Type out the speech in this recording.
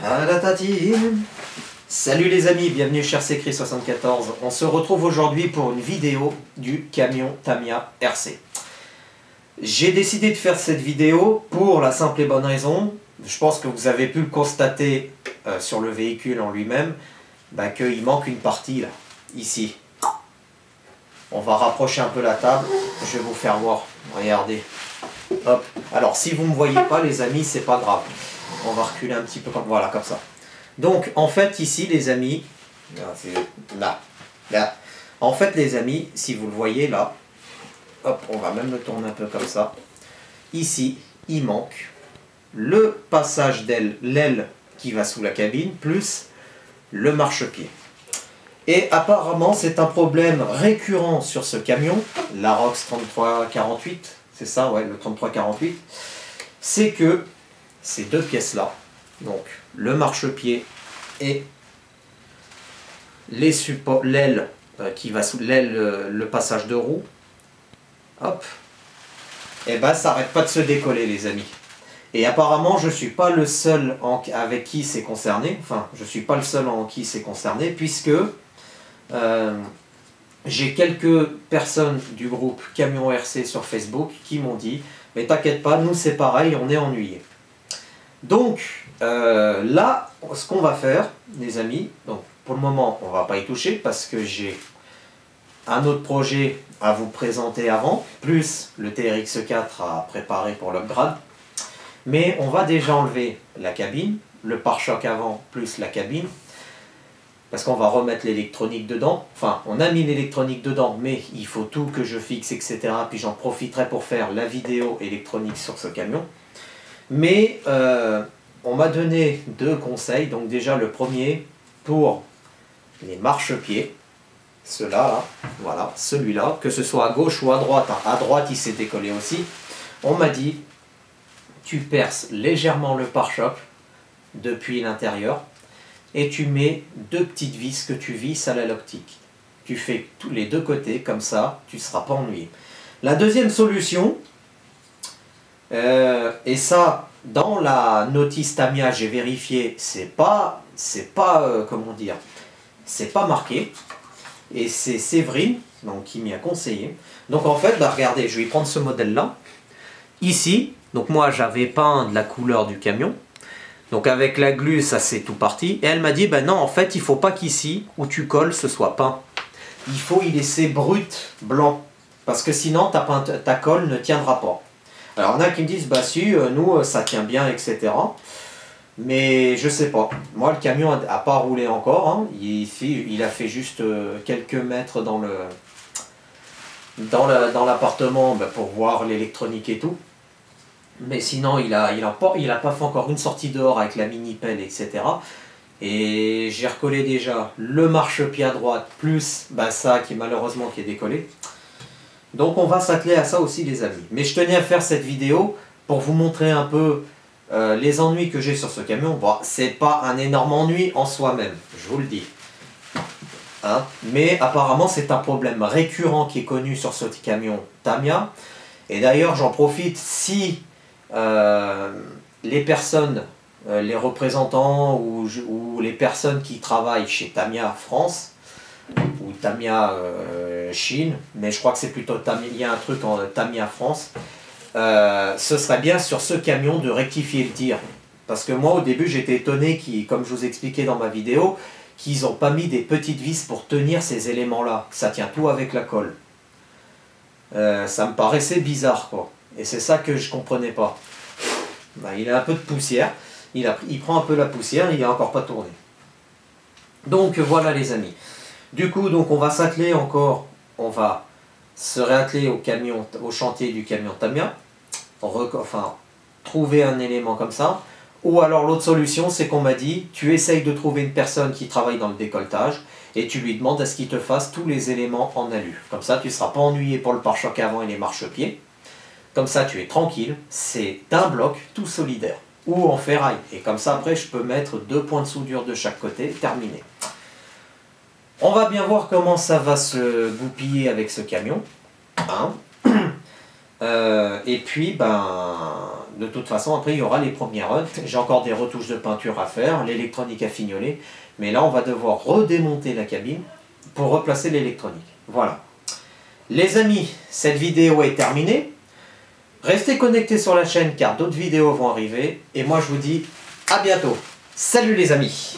Tatatatine. Salut les amis, bienvenue chez RCCry74. On se retrouve aujourd'hui pour une vidéo du camion Tamiya RC. J'ai décidé de faire cette vidéo pour la simple et bonne raison, je pense que vous avez pu le constater sur le véhicule en lui-même, qu'il manque une partie là, ici. On va rapprocher un peu la table, je vais vous faire voir, regardez. Hop. Alors si vous ne me voyez pas les amis, c'est pas grave. On va reculer un petit peu comme voilà, comme ça. Donc en fait ici les amis, là. En fait les amis, si vous le voyez là, hop, on va même le tourner un peu comme ça. Ici, il manque le passage d'aile, l'aile qui va sous la cabine, plus le marchepied. Et apparemment c'est un problème récurrent sur ce camion, la ROX 3348, c'est ça, ouais, le 3348, c'est que ces deux pièces-là, donc le marchepied et les supports, l'aile qui va sous l'aile, le passage de roue, hop, et ben ça n'arrête pas de se décoller les amis. Et apparemment je ne suis pas le seul avec qui c'est concerné, enfin je ne suis pas le seul en qui c'est concerné, puisque j'ai quelques personnes du groupe Camion RC sur Facebook qui m'ont dit « Mais t'inquiète pas, nous c'est pareil, on est ennuyés ». Donc là, ce qu'on va faire, les amis, donc pour le moment, on ne va pas y toucher parce que j'ai un autre projet à vous présenter avant, plus le TRX4 à préparer pour l'upgrade. Mais on va déjà enlever la cabine, le pare-choc avant plus la cabine, parce qu'on va remettre l'électronique dedans. Enfin, on a mis l'électronique dedans, mais il faut tout que je fixe, etc. Puis j'en profiterai pour faire la vidéo électronique sur ce camion. Mais on m'a donné deux conseils. Donc déjà le premier pour les marchepieds, ceux-là, voilà, celui-là, que ce soit à gauche ou à droite. Hein. À droite il s'est décollé aussi. On m'a dit, tu perces légèrement le pare-choc depuis l'intérieur et tu mets deux petites vis que tu visses à la optique. Tu fais tous les deux côtés, comme ça tu ne seras pas ennuyé. La deuxième solution, et ça, dans la notice Tamiya, j'ai vérifié, c'est pas comment dire, c'est pas marqué. Et c'est Séverine, donc, qui m'y a conseillé. Donc en fait, regardez, je vais prendre ce modèle-là. Ici, donc moi j'avais peint de la couleur du camion. Donc avec la glu, ça c'est tout parti. Et elle m'a dit, ben non, en fait, il faut pas qu'ici, où tu colles, ce soit peint. Il faut y laisser brut, blanc. Parce que sinon, ta colle ne tiendra pas. Alors, il y en a qui me disent, bah si, nous, ça tient bien, etc. Mais je sais pas. Moi, le camion n'a pas roulé encore. Hein. Il a fait juste quelques mètres dans l'appartement pour voir l'électronique et tout. Mais sinon, il a pas fait encore une sortie dehors avec la mini-pelle, etc. Et j'ai recollé déjà le marchepied à droite, plus ça qui malheureusement qui est décollé. Donc on va s'atteler à ça aussi les amis. Mais je tenais à faire cette vidéo pour vous montrer un peu les ennuis que j'ai sur ce camion. Bon, c'est pas un énorme ennui en soi-même, je vous le dis. Hein? Mais apparemment c'est un problème récurrent qui est connu sur ce camion Tamiya. Et d'ailleurs j'en profite si les personnes, les représentants ou les personnes qui travaillent chez Tamiya France ou Tamiya Chine, mais je crois que c'est plutôt Tamiya, il y a un truc en Tamiya France, ce serait bien sur ce camion de rectifier le tir. Parce que moi au début j'étais étonné, comme je vous expliquais dans ma vidéo, qu'ils n'ont pas mis des petites vis pour tenir ces éléments-là, ça tient tout avec la colle. Ça me paraissait bizarre quoi. Et c'est ça que je comprenais pas. Il a un peu de poussière, il prend un peu la poussière, il n'a encore pas tourné. Donc voilà les amis. Du coup, donc on va s'atteler encore, on va se réatteler au chantier du camion Tamiya, enfin trouver un élément comme ça. Ou alors l'autre solution, c'est qu'on m'a dit, tu essayes de trouver une personne qui travaille dans le décolletage et tu lui demandes à ce qu'il te fasse tous les éléments en alu. Comme ça, tu ne seras pas ennuyé pour le pare-choc avant et les marchepieds. Comme ça, tu es tranquille, c'est un bloc tout solidaire, ou en ferraille. Et comme ça, après, je peux mettre deux points de soudure de chaque côté, terminé. On va bien voir comment ça va se goupiller avec ce camion. Hein. Et puis, De toute façon, après, il y aura les premiers runs. J'ai encore des retouches de peinture à faire, l'électronique à fignoler. Mais là, on va devoir redémonter la cabine pour replacer l'électronique. Voilà. Les amis, cette vidéo est terminée. Restez connectés sur la chaîne car d'autres vidéos vont arriver. Et moi, je vous dis à bientôt. Salut les amis.